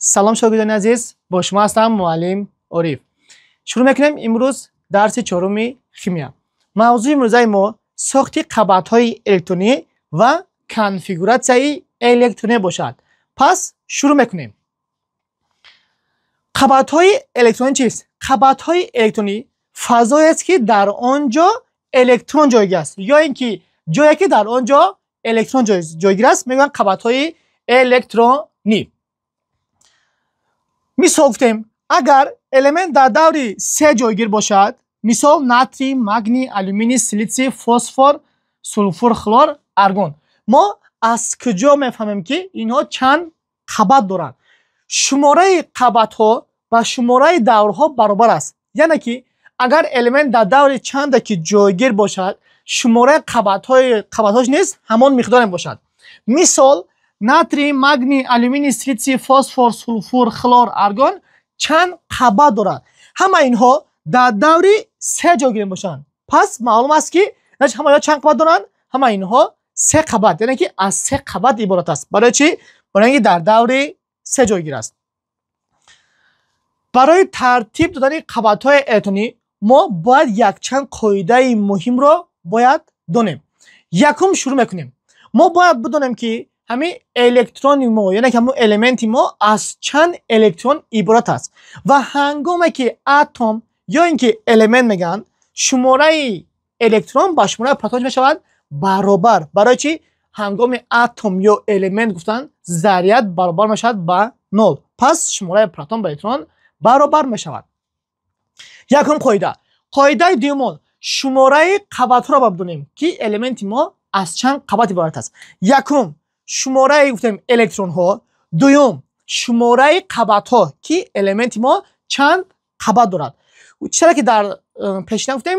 سلام شاگردان عزیز، با شما هستم معلم عارف. شروع میکنیم امروز درس چهارم شیمی. موضوع امروز ما ساخت قبض‌های الکترونی و کنفیگوراسیون الکترونی باشد. پس شروع میکنیم. قبض‌های الکترونی چیست؟ قبض‌های الکترونی فضایی است که در آنجا الکترون جایگیر است، یا اینکه جایی که در آنجا الکترون جایگیر است میگن قبض‌های الکترونی. مثال گفتیم اگر المنت در دور سه جایگیر باشد، مثال ناتری، مگنی، آلومینی، سیلیسی، فسفر، سولفور، خلور، ارگون، ما از کجا میفهمیم که اینها چند قبض دارند؟ شماره قبض‌ها با شماره دورها برابر است. یعنی که اگر المنت در دور چند که جایگیر باشد، شماره قبض‌هاش نیز همان مقدار باشد. مثال ناتری، مگنی، آلومینی، سیلیسی، فسفر، سولفور، خلور، ارگون چند قبض دارند؟ همه اینها در دور سه جایگیر باشند. پس معلوم است که همه چند قبض دارند؟ همه اینها سه قبض، یعنی که از سه قبض عبارت است. برای چی؟ برای اینکه در دور سه جایگیر است. برای ترتیب دادن قبض‌های الکترونی ما باید یک چند قاعده مهم را باید دانیم. یکم شروع میکنیم. ما باید بدانیم که همین الکترون ما، یعنی که همون المنت ما از چند الکترون عبارت است و هنگامی که اتم یا اینکه المنت میگن شماره الکترون با شماره پروتون میشود برابر. برای چی؟ هنگام اتم یا المنت گفتن ذریت برابر میشود با 0. پس شماره پروتون با الکترون برابر میشود. یکم قاعده دوم شماره قبض را بدونیم که المنت ما از چند قبض عبارت است. یکم شماره گفتیم الکترون ها، دوم شماره قبض ها که المنت ما چند قبض دارد. چرا که در پیشین گفتیم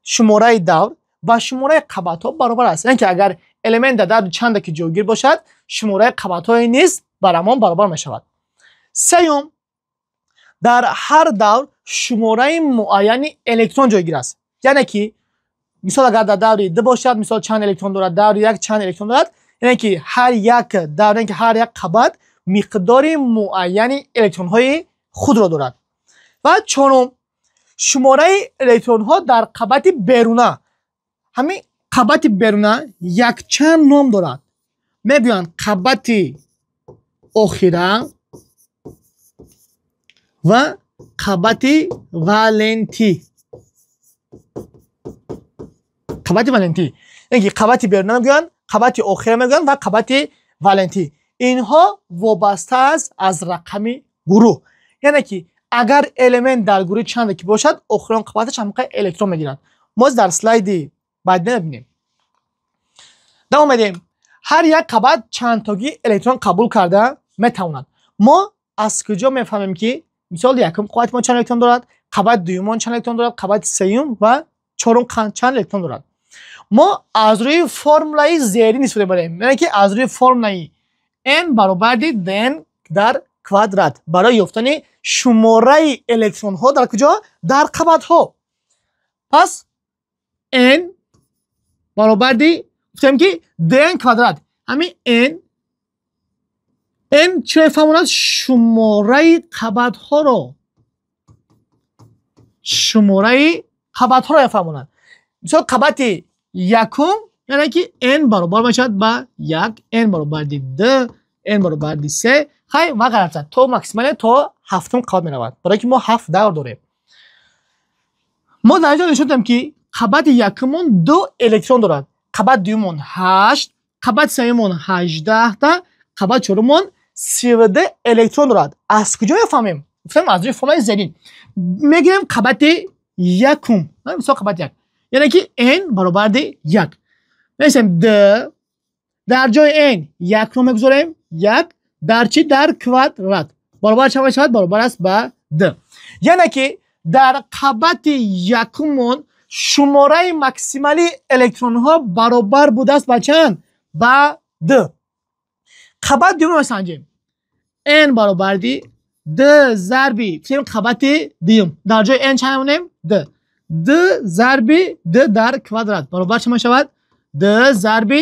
شماره دور با شماره قبض ها برابر است، یعنی که اگر المنت در چند که جایگیر باشد شماره قبض های نیز برابر می شود. سوم در هر دور شماره معین الکترون جایگیر است، یعنی که مثال اگر در دور 2 باشد، مثال چند الکترون دارد، دور 1 چند الکترون دارد، یعنی که هر یک دور، یعنی که هر یک قبض مقدار معین الکترون های خود را دارد. و چهارم شماره الکترون ها در قبض بیرونه، همین قبض بیرونه یک چند نام دارد، میگویند قبض آخره و قبض والنتی. قبض والنتی یعنی قبض بیرونه میگویند، قبض آخره میگویند و قبض والنتی. اینها وابسته است از رقم گروه، یعنی که اگر المنت در گروه چند که باشد آخرین قبضش هم الکترون میگیرند. ما در اسلاید بعد ببینیم. دوام میدیم هر یک قبض چند تاگی الکترون قبول کرده میتواند. ما از کجا میفهمیم که مثال یکم قبض ما چند الکترون دارد، قبض دوم چند الکترون دارد، قبض سوم و چهارم چند الکترون دارد؟ ما از روی فرمولای زیرین استفاده می‌کنیم، یعنی که از روی فرمولای n برابر n در کوادرات برای یافتن شماره الکترون ها در کجا؟ در قبض ها. پس n برابر گفتیم که n کوادرات، همین n چه فهموند؟ شماره قبض ها رو، شماره قبض ها رو فهموند. مثلا قبض یکم یعنی که n برابر میشد با 1، n برابر 2، n برابر 3 خیلی و غیره تا ماکسیمال تا هفتم قبض میرود، برای که ما 7 دور داریم. ما در اینجا نشون دادیم که قبض یکمون 2 الکترون دارد، قبض دومون 8، قبض سومون 18 تا، قبض چهارمون 32 الکترون دارد. از کجا میفهمیم؟ گفتم از روی فرمول زدین میگیریم قبض یکم، مثلا قبض 1 یعنی که n برابر 1 میسیم 2 در جای n 1 رو میگذاریم، 1 در چی؟ در کوادرات برابر چه میشود؟ برابر است با 2. یعنی که در قبض یکمون شماره ماکسیمالی الکترون ها برابر بوده است با چند؟ با 2. قبض دوم میسنجیم n برابر 2 ضرب قبض دوم در جای n چند میمونیم؟ 2 ضرب 2 در کوادرات برابر چه میشود؟ 2 ضرب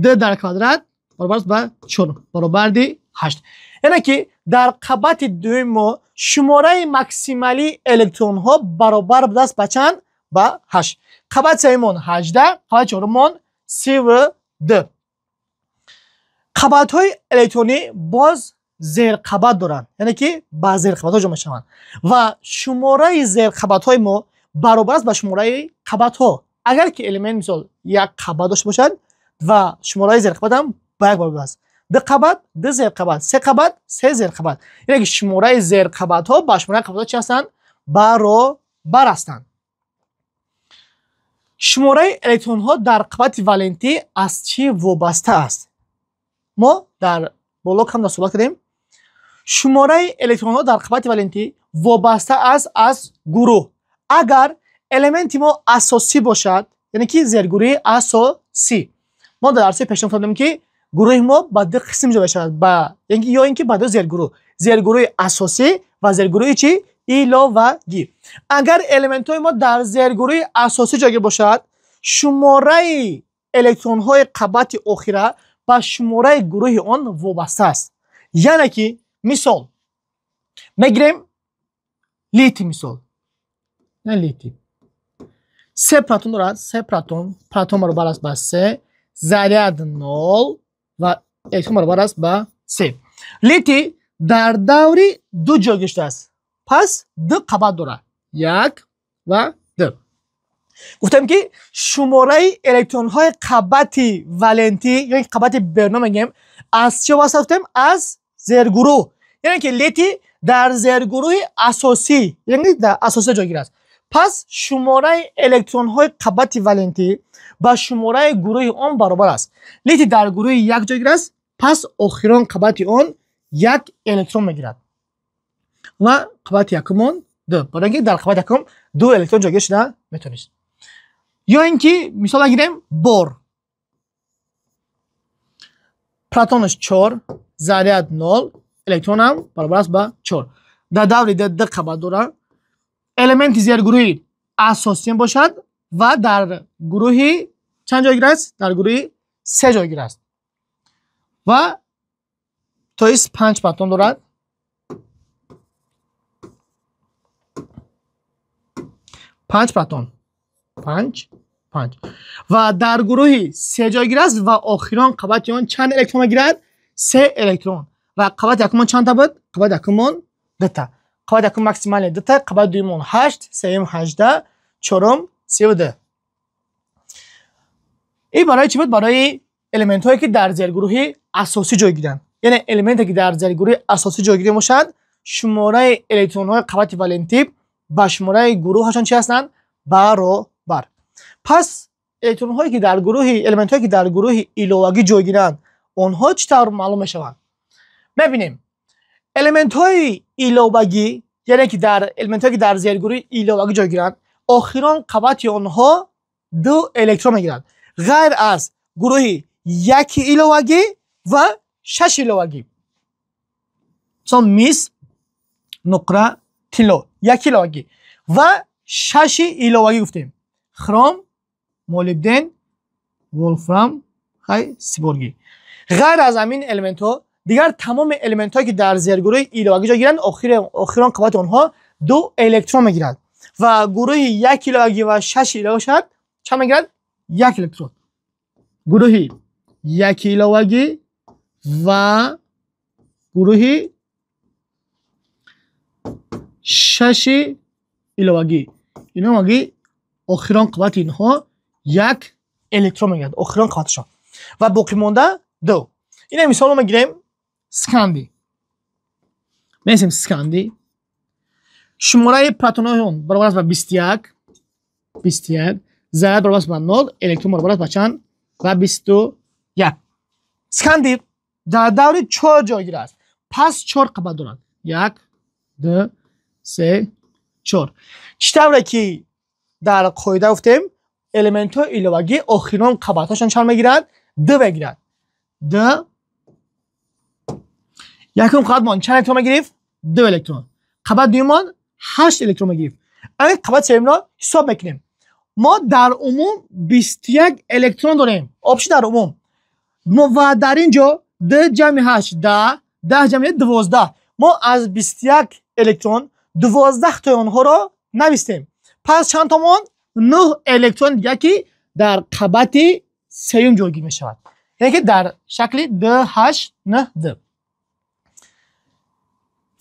2 در کوادرات برابر است با 4 برابر 8. یعنی که در قبط دوم ما شماره مکسیمالی الکترون ها برابر بدست با چند؟ با 8. قبط سوم 18، قبط چهارم 32. قبط های الکترونی باز زیر قبط دارن، یعنی که با زیر قبط ها جمع شوند و شماره زیر قبط های ما برابر است با شماره قبط ها. اگر که الیمنت مثال یک قبط داشته باشد و شماره زیر قبط هم با یک برابر است. 2 قبط 2 زیر قبط، 3 قبط 3 زیر قبط، یعنی که شماره زیر قبط ها با شماره قبط ها چی هستند؟ برابر هستند. شماره الکترون ها در قبط ولنتی از چی وابسته است؟ ما در بلاک هم صحبت کردیم. شماره الکترون ها در قبط ولنتی وابسته است از گروه. اگر الیمنت ما اساسی باشد، یعنی که زیرگروهی اساسی، ما در درس پیشین گفتیم که گروه ما با 2 قسم جدا شود، یا اینکه با 2 زیرگروه اساسی و زیرگروه چی؟ ایلاوگی. اگر الیمنت های ما در زیرگروه اساسی جای باشد، شماره الکترون های قبط اخیره با شماره گروه آن وابسته است. یعنی که مثال میگیریم لیتی، مثال نه لیتی 3 پروتون دارد، 3 پروتون برابر است با 3 ضرب 0 و الکترون برابر است با 3. لیتی در دوری 2 جا گشته است، پس 2 قبط دارد، 1 و 2. گفتم که شماره الکترون های قبط ولنتی یا قبط برنا میگیم از چه واسه گفتیم؟ از زیرگروه. یعنی که لیتی در زیرگروه اساسی، یعنی در اساسی جایگیر است. پس شماره الکترون های قبط ولنتی با شماره گروه آن برابر است. لیتی در گروه 1 جایگیر است، پس اخیران قبط آن 1 الکترون میگیرد و قبط یکم 2، برای اینکه در قبط یکم 2 الکترون جایگیر شده میتونید. یا اینکه مثال بگیریم بار، پروتونش 4 ضرب 0 الکترون هم برابر است با 4. در دوری 2 قبط دارد. الیمنت زیرگروهی اساسی باشد و در گروه چند جایگیر است؟ در گروه 3 جایگیر است و تا 5 پروتون دارد. 5 پروتون 5 و در گروه 3 جایگیر است و آخران قبط آن چند الکترون میگیرد؟ 3 الکترون. و قبط یکم چند تا بود؟ قبط یکم 2 تا. قبط یکم ماکسیمال 2 تا، قبط دوم 8، سوم 18، چهارم 32. این برای چی بود؟ برای الیمنت هایی که در زیرگروه اساسی جای گیرند. یعنی الیمنتی که در زیرگروه اساسی جای گیرده باشد، شماره الکترون های قبط ولنتی با شماره گروه هاشون چی هستند؟ برابر. پس الکترون هایی که در گروه الیمنت هایی که در گروه ایلاوگی جای گیرند، اونها چطور معلوم میشوند؟ ببینیم الیمنت های ایلاوگی، یعنی که در الیمنت هایی که در زیرگروه ایلاوگی جای گیرند، آخران قبط آنها 2 الکترون میگیرند، غیر از گروه 1 ایلاوگی و 6 ایلاوگی. مثلا میس، نقره، تیلو 1 ایلاوگی و 6 ایلاوگی گفتیم: خرم، مولبدن، ولفرام، سیبورگی. غیر از همین الیمنت ها دیگر تمام الیمنت هایی که در زیرگروه ایلاوگی جای گیرند، آخران قبط آنها 2 الکترون میگیرند و گروه 1 ایلاوگی و 6 ایلاوگی شد چند میگیرند؟ 1 الکترون. گروه 1 ایلاوگی و گروه 6 ایلاوگی، آخران قبط اینها 1 الکترون میگیرند، آخران قبطشان، و باقی مونده 2. این مثال رو میگیریم سکندی. میسیم سکندی شماره پروتون اون برابر است با 21 ضرب برابر است با 0 الکترون برابر است با چند؟ و 21. سکندی در دور 4 جایگیر است، پس 4 قبط دارند: 1 2 3 4. چطوره که در قاعده گفتیم الیمنت های ایلاوگی آخران قبط هاشون چند میگیرند؟ 2 میگیرند. 2 یکم قبط مان چند الکترون میگیریم؟ 2 الکترون. قبط دوم 8 الکترون میگیریم. اگه قبط سوم را حساب میکنیم، ما در عموم 21 الکترون داریم. آبشی در عموم و در اینجا 2 جمع 8 10 10 جمع 12. ما از 21 الکترون 12 تا اونها رو نویسیم. پس چند تامون 9 الکترون دیگه که در قبط سیوم جایگیر می شود، یعنی که در شکل DH9D.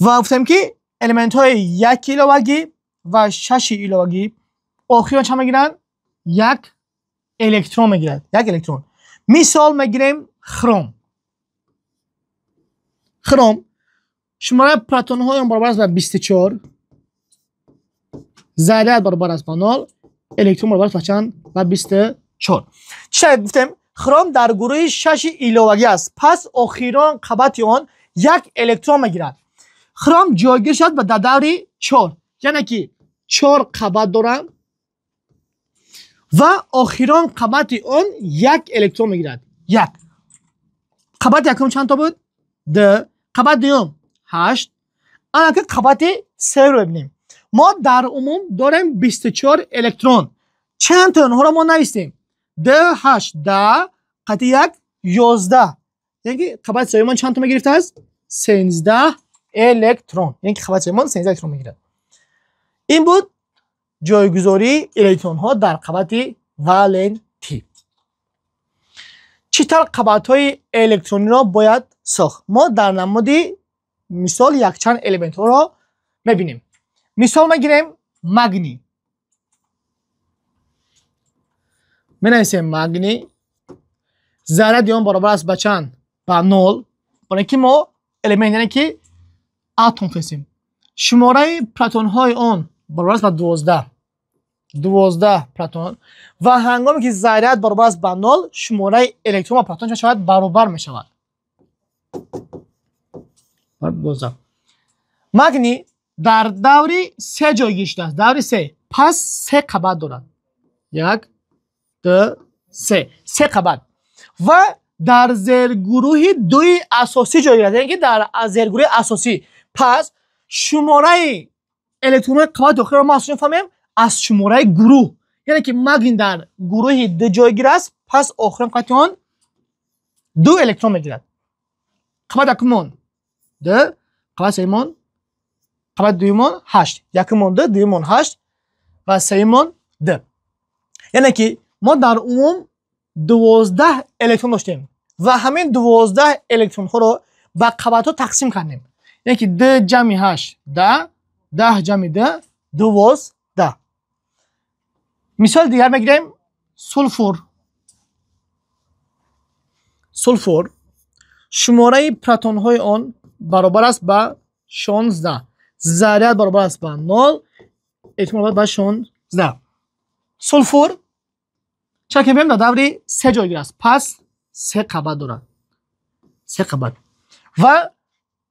و گفتیم که الیمنت های 1 ایلوگی و 6 ایلوگی آخران چند میگیرن؟ 1 الکترون میگیرد. 1 الکترون. مثال میگیریم خروم. خروم شماره پروتون های اون برابر است به 24، ذریت برابر است با 0، الکترون برابر است با چند؟ با 24. چه گفتیم؟ خروم در گروه 6 ایلوگی است. پس آخران قبط آن 1 الکترون میگیرد. خروم جایگیر شد و در دور 4، یعنی که 4 قبط دارم و آخران قبط اون 1 الکترون میگیرد. 1 قبط یکم چند تا بود؟ 2. قبط دوم 8. الان که قبط 3 رو ببینیم. ما در عموم داریم 24 الکترون. چند تا اونها رو ما نویسیم؟ 2 8 10 قطع 1 11. یعنی قبط 3 من چند تا میگرفته است؟ 13 الکترون. یعنی قبط 3 من 13 الکترون میگیرد. این بود جایگذاری الکترون ها در قبط والنتی. چطور قبط های الکترونی را باید ساخت؟ ما در نمود مثال یک چند الیمنت ها را میبینیم. مثال میگیریم مگنی. بنویسیم مگنی ذره دیون برابر است به چند؟ به 0. برای اینکه ما الیمنت یعنی که اتم فرستیم. شماره پروتون های اون برابر است به 12 پروتون و هنگامی که ذریت برابر است به 0 شماره الکترون و پروتون چه شود؟ برابر می شود. 12. مگنی در دور 3 جایگیر شده است. دور 3. پس 3 قبط دارد. 1 2 3 قبط و در زیرگروه 2 اساسی جایگیر است. یعنی که در زیرگروه اساسی. پس شماره الکترون قبط داخل را ما اصلا فهمیم از شماره گروه، یعنی که مگنی در گروه 2 جایگیر است. پس آخرین قطع آن 2 الکترون میگیرد. قبط یکمون 2 قبط سومون قبط دومون 8 یکمون 2 دومون 8 و سومون 2. یعنی که ما در عموم 12 الکترون داشتیم و همین 12 الکترون ها رو به قبط ها تقسیم کردیم. یعنی که 2 جمع 8 10 10 جمع 2 12. مثال دیگر میگیریم سولفور. سولفور شماره پروتون های آن برابر است با 16، ذریت برابر است با 0، الکترون برابر با 16. سولفور چرا که ببینیم در دور 3 جایگیر است. پس 3 قبط دارد. 3 قبط و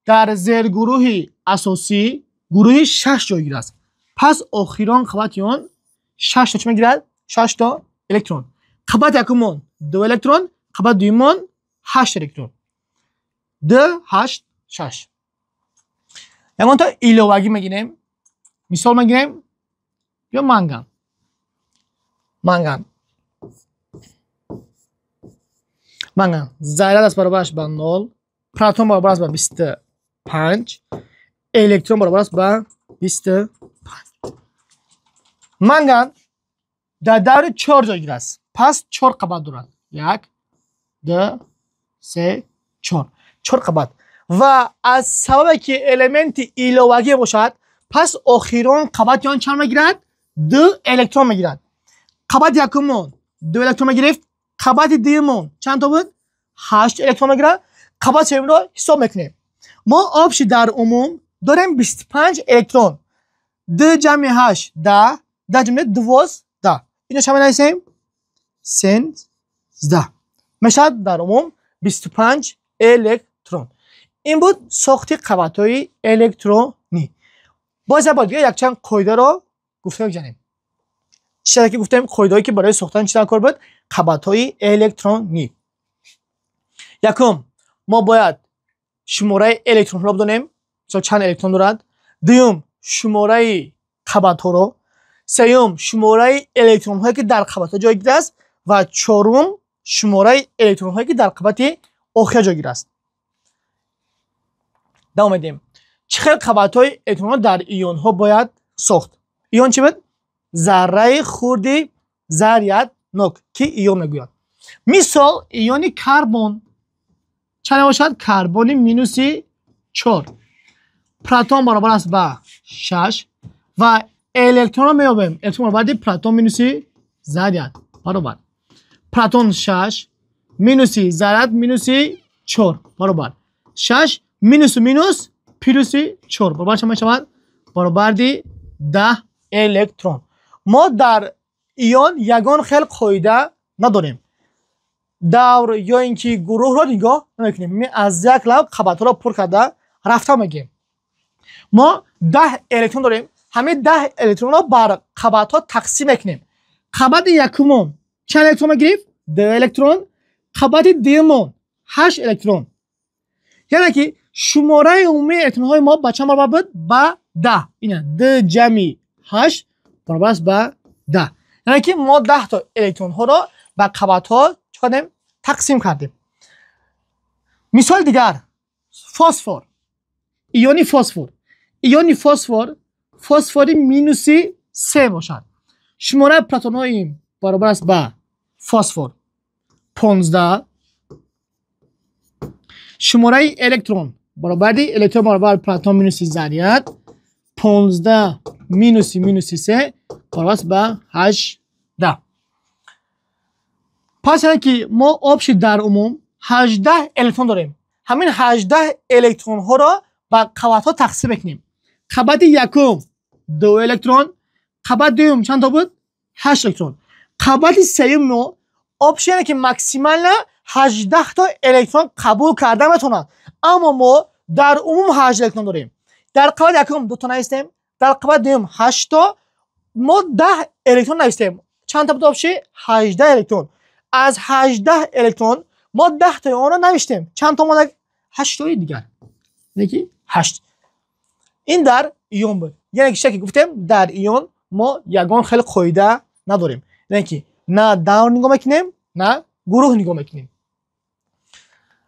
در زیر گروه اساسی گروه 6 جایگیر است. پس آخران قبط آن 6 تا چه میگیرد؟ 6 تا الکترون. قبط یکمون 2 الکترون، قبط دومون 8 الکترون. 2 8 6. یکمون تا ایلوگی میگیریم. مثال میگیریم یا منگان. منگان ذریت است برابرش با 0، پروتون برابر است با 25، الکترون برابر است با 25. منگان در دور 4 جایگیر است. پس 4 قبط دارد. 1 2 3 4 قبط و از سبب که الیمنت ایلوگی باشد پس آخران قبط آن چند میگیرد؟ 2 الکترون میگیرد. قبط یکمون 2 الکترون میگرفت، قبط دومون چند تا بود؟ 8 الکترون میگیرد. قبط سوم رو حساب میکنیم. ما آبش در عموم داریم 25 الکترون. 2 جمع 8 10 10 جمع 12. اینو چه می‌نویسیم؟ 13 میشه در عموم 25 الکترون. این بود ساخت قبط‌های الکترونی. باز یک چند قاعده رو گفته بگذاریم. چرا که گفتیم قاعده‌ای که برای ساختن چی کار بود؟ قبط‌های الکترونی. یکم ما باید شماره الکترون رو بدونیم، مثلا چند الکترون دارد. دوم شماره قبط‌ها رو. سوم شماره الکترون هایی که در قبط جایگیر است و چهارم شماره الکترون هایی که در قبط آخر جایگیر است. دوام میدیم. چه خیلی قبطهای الکترون ها در ایون ها باید ساخت؟ ایون چی بود؟ ذره خردی ذریت نوک که ایون میگوید. مثال ایونی کربن چند باشد؟ کربن مینوسی 4 پروتون برابر است با 6 و الکترون رو میابیم. الکترون برابر پروتون مینوسی ذریت برابر پروتون 6 مینوسی ذریت مینوسی 4 برابر 6 مینوس مینوس پلوسی 4 برابر چه میشود؟ برابر 10 الکترون. ما در ایون یگان خیلی قاعده نداریم. دور یا اینکه گروه رو نگاه نمیکنیم. می از یک لب قبطها رو پر کرده رفته میگیم. ما 10 الکترون داریم. همه 10 الکترون رو بر قبطها تقسیم میکنیم. قبط یکمون چند الکترون میگیریم؟ 2 الکترون. قبط دومون 8 الکترون. یعنی که شماره عمومی الکترون های ما با چند برابر بود؟ با 10. اینه 2 جمع 8 برابر است با 10. یعنی که ما 10 تا الکترون ها رو با قبط ها چقدر تقسیم کردیم. مثال دیگر فسفر. ایونی فسفر. ایونی فسفر فسفری مینوسی 3 باشد. شماره پروتون های برابر است با فسفر 15. شماره الکترون برابر الکترون برابر پروتون مینوسی ذریت 15 مینوسی 3 برابر است با 18. پس یعنی که ما آبش در عموم 18 الکترون داریم. همین 18 الکترون ها را با قبط ها تقسیم میکنیم. قبط یکم 2 الکترون. قبط دوم چند تا بود؟ 8 الکترون. قبط سوم آبش یعنی که ماکسیمال 18 تا الکترون قبول کرده میتونه. اما ما در عموم 8 الکترون داریم. در قبط یکم 2 تا نیستیم. در قبط دوم 8 تا. ما 10 الکترون نیستیم. چند تا بود آبش؟ 18 الکترون. از 18 الکترون ما 10 تا اون رو نوشتیم. چند تا مونده؟ 8 تایی دیگر. یعنی 8. این در ایون بود. یعنی که گفتیم در ایون ما یگان خیلی قاعده نداریم. یعنی که نه دور نگاه میکنیم نه گروه نگاه میکنیم.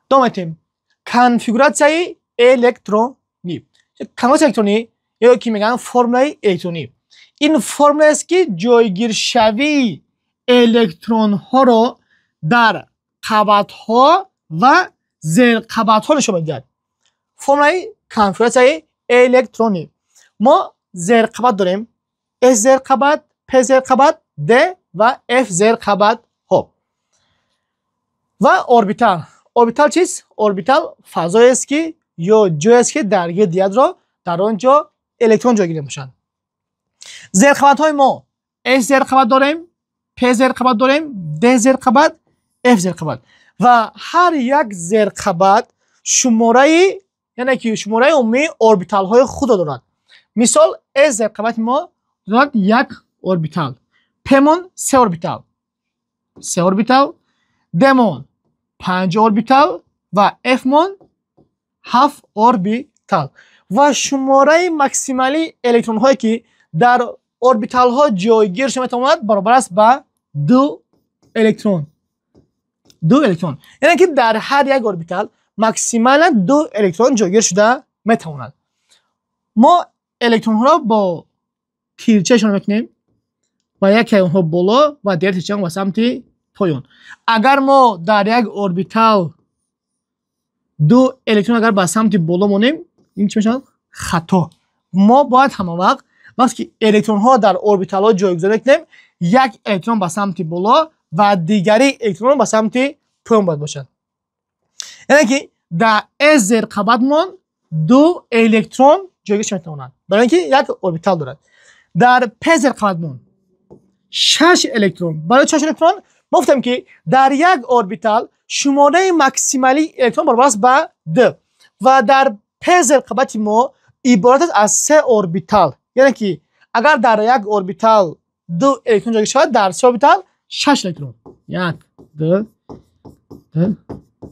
دومتیم کنفیگوراسیون الکترونی. کنفیگوراسیون الکترونی یا که میگن فرمول الکترونی. این فرمول است که جایگیر شوی الکترون ها رو در قبط ها و زیر قبط ها نشون میدهد. فرمول کنفیگوراسیون الکترونی. ما زیر قبط داریم. S زیر قبط، P زیر قبط، D و F زیر قبط ها. و اوربیتال. اوربیتال چیست؟ اوربیتال فضایی است که یا جایی است که درگیر دیگر را در آنجا الکترون جایگیری میشن. زیر قبط های ما S زیر قبط داریم، P زیر قبط داریم، D زیر قبط، F زیر قبط و هر یک زیر قبط شماره یعنی که شماره عمومی اوربیتال های خود دارد. مثال S زیر قبط ما دارد 1 اوربیتال، P مون 3 اوربیتال، 3 اوربیتال، D مون 5 اوربیتال و F مون 7 اوربیتال و شماره ماکسیمالی الکترون هایی که در اوربیتال ها جایگیر شده میتواند برابر است با 2 الکترون. 2 الکترون یعنی که در هر یک اوربیتال ماکسیمالا 2 الکترون جایگیر شده میتواند. ما الکترون ها را با تیرچه شون میکنیم و یکی اونها بالا و دیگر تیرچه و سمت پایین. اگر ما در یک اوربیتال 2 الکترون اگر به سمت بالا مونیم این چی میشه؟ خطا. ما باید همه وقتی که الکترون ها در اوربیتال ها جایگذاری کنیم یک الکترون به سمت بالا و دیگری الکترون به سمت پایین باید باشد. یعنی که در S زیر قبط من 2 الکترون جایگذاری میتوانند برای اینکه یک اوربیتال دارد. در P زیر قبط من 6 الکترون. برای 6 الکترون ما گفتیم که در یک اوربیتال شماره ماکسیمالی الکترون برابر است با 2 و در P زیر قبط ما عبارت است از 3 اوربیتال. یعنی که اگر در یک اوربیتال 2 الکترون جایگذاری شود در 3 اوربیتال 6 الکترون. 1 2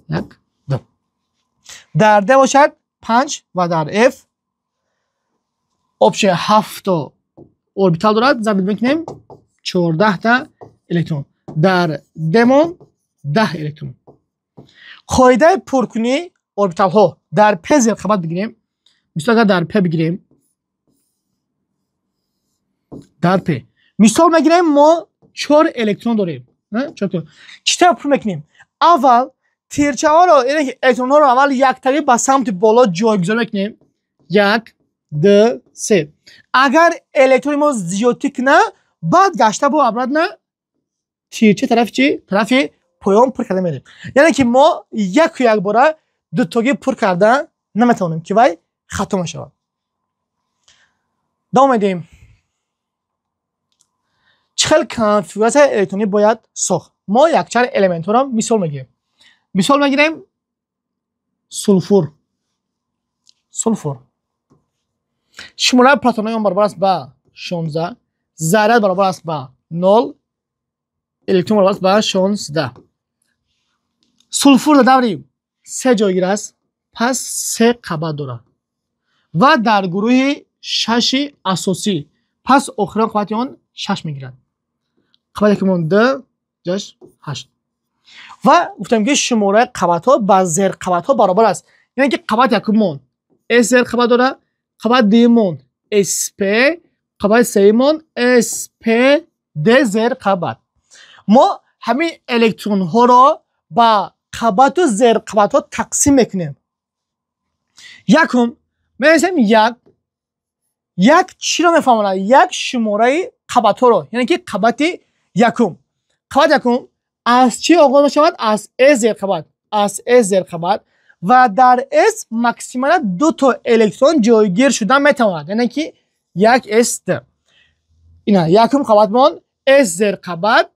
1 2. در D باشد 5 و در F اپشن 7 تا اوربیتال دارد. ضرب میکنیم 14 تا الکترون. در D مون 10 الکترون. قاعده پرکنی اوربیتال ها در P زیر قبط بگیریم. مثال اگر در پ بگیریم، در پ مثال میگیریم ما 4 الکترون داریم. چطور پرو میکنیم؟ اول تیرچه ها رو، یعنی الکترون ها رو اول یک طریق به سمت بالا جایگذاری میکنیم. 1 2 3. اگر الکترون ما زیادی کنه بعد گشته با عبرت نه تیرچه طرف چی؟ طرف پایان پر کرده میریم. یعنی که ما یک باره دو تاگی پر کرده نمیتونیم که وای خطا میشه. دوام میدیم. چخل کنفیگوراسیون الکترونی باید ساخت. ما یک چند المنت ها رو مثال میگیریم. مثال میگیریم سولفور. شماره پروتون ها برابر است با 16. ذره برابر است با 0. الکترون برابر است با 16. سولفور در دوریم 3 جایگیر است، پس 3 قبض دارد و در گروه 6 اساسی، پس آخرین قوت آن 6 میگیرد. قوت یکمون 2 جاش 8 و گفتم که شماره قوت ها با زیر قوت ها برابر است. یعنی که قوت یکمون اس زیر قوت داره، قوت دیمون اس پی، قوت سومون اس پی د زیر قوت. ما همین الکترون ها را با قوت و زیر قوت ها تقسیم میکنیم. یکم میرسیم یک چی رو میفهمونه؟ یک شماره قوت ها رو، یعنی که قوت یکم از چی آغاز میشود؟ از اس زیر قوت، از اس زیر قوت و در اس ماکسیماً 2 تا الکترون جایگیر شدن میتواند. یعنی که یک اس ده اینا یکم قوت مون اس زیر قوت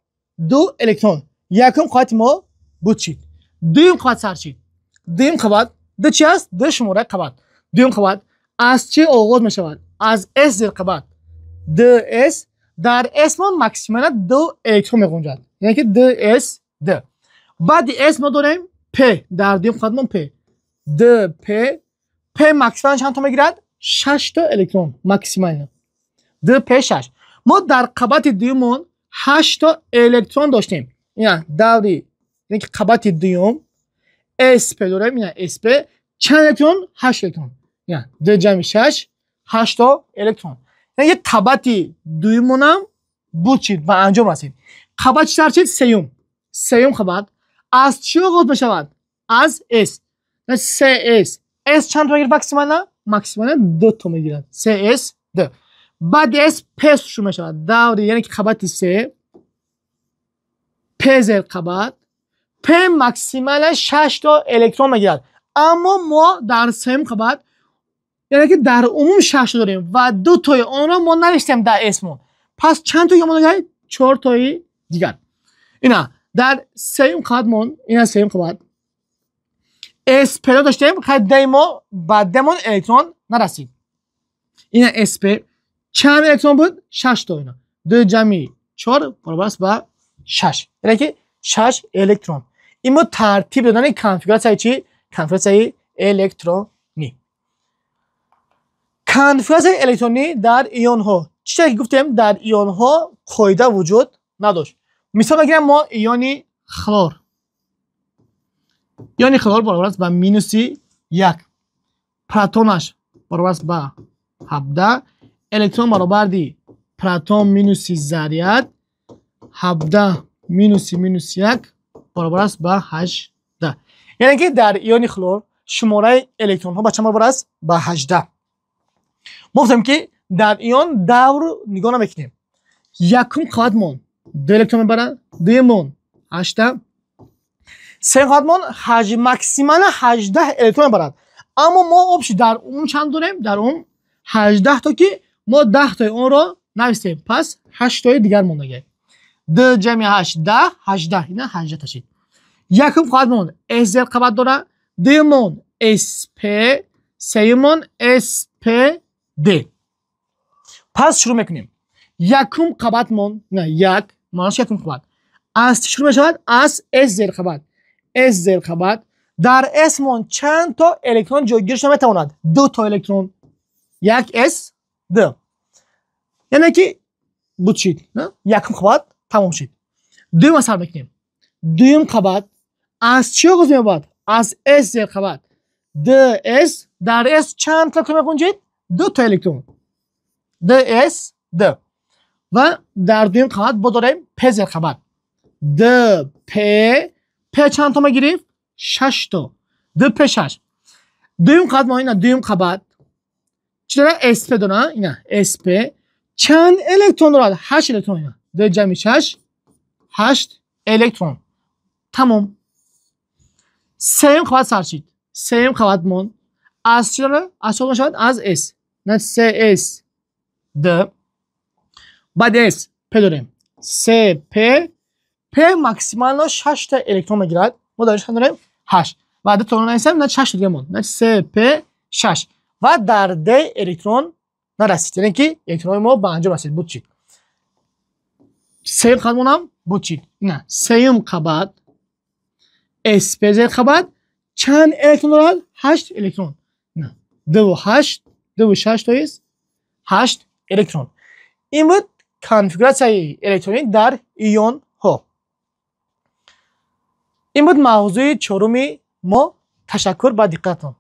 2 الکترون. یکم قوت ما بود چید. دویم قوت سر چید. دویم قوت دو چی است؟ دو شماره قوت. دویم قوت از چی آغاز میشود؟ از اس زیر قوت 2 اس. در اس ما ماکسیماً 2 الکترون میگنجد، یعنی که 2 اس ده. بعد اس ما داریم پ. در دویم قوت ما پ 2 پ ماکسیماً چند تا میگیرد؟ 6 تا الکترون ماکسیماً 2 پ 6. ما در قوت دویمون 8 تا الکترون داشتیم. اینا دوری، یعنی که قوت دوم اس پ داریم. اینا اس پ چند الکترون؟ 8 الکترون. اینا 2 جمع 6 8 تا الکترون. یعنی قوت دویمون هم بود چید و انجام رسید. قوت چطور چید؟ سیوم قوت از چی آغاز بشود؟ از اس. 3 اس. اس چند تا میگیرد ماکسیماً 2 تا میگیرد. 3 اس 2. بعد اس پس شروع میشود دوری، یعنی که قوت 3 پ زیر قوت پ ماکسیماً 6 تا الکترون میگیرد. اما ما در سیم قوت، یعنی که در عموم 6 داریم و 2 تای آن را ما نوشتیم در اسمون، پس چند تا ما داریم؟ 4 تای دیگر. اینا در سیم قوت مون، اینا سیم قوت اس پ داشتیم که ما بعدمون الکترون نرسید. اینا اس پ چند الکترون بود؟ 6 تا. اینا 2 جمع 4 برابر است با 6، یعنی که 6 الکترون. این ما ترتیب دادن کنفیگوراسیون چی؟ کنفیگوراسیون الکترونی. کنفیگوراسیون الکترونی در ایون ها چیزی که گفتیم در ایون ها قاعده وجود نداشت. مثال بگیریم ما ایونی خلور. ایونی خلور برابر است با -1. پروتونش برابر است با 17. الکترون برابر دی پروتون مینوس ذریت 17 مینوس 1 برابر است با 18. یعنی که در ایون خلور شماره الکترون ها با چند برابر است؟ با 18. ما گفتیم که در ایون دور نگاه نمیکنیم. یکم قوت مون 2 الکترون میبرد، دویمون 8، سه قوت مون ماکسیماً 18 الکترون میبرد. اما ما آبش در اون چند داریم؟ در اون 18 تا که ما 10 تای اون رو نوشتیم، پس 8 تای دیگر مونده. 2 جمع 8 10 18. اینا 18 تا شد. یکم قوت مون اس زیر قوت داره، دویمون اس پ، سومون اس پ د. پس شروع میکنیم. یکم قوت مون یک مانش یکم قوت از شروع میشود از اس زیر قوت. اس زیر قوت در اسمون چند تا الکترون جایگیر شده میتواند؟ 2 تا الکترون. 1 اس 2، یعنی که بود شید نه؟ یکم قوت تمام شد. دویم حساب میکنیم. دویم قوت از چی آغاز می‌یابد؟ از اس زیر قوت. ds در s چند تا الکترون میگنجید؟ 2 تا الکترون ds 2 و در دوم قسمت با داریم p زیر خبر د p چند تا ما گرفت؟ 6 تا د p 6 دوم قسمت ما اینا دوم خبر چی داره؟ sp داره اینا sp چند الکترون دارد؟ 8 الکترون اینا د جمع 6 8 الکترون تمام سیم خواهد سرچید سیم خواهد من از چی داره؟ از چی شود؟ از s نه cs د بعد s p داریم cp p ماکسیمال 6 تا الکترون میگیرد ما داریم 8 بعد تو نمیسیم نه 6 دیگه من نه cp 6 و در د الکترون نرسید یعنی که الکترون ما به انجام رسید بود چی سیم خدمونم بود چی نه سیم قباد sp زیر قباد چند الکترون دارد 8 الکترون نه 2 و 8 2 و 6 تا است 8 الکترون این بود کنفیگوراسیون الکترونیک در ایون ها این بود موضوع چهارم ما تشکر با دقتتون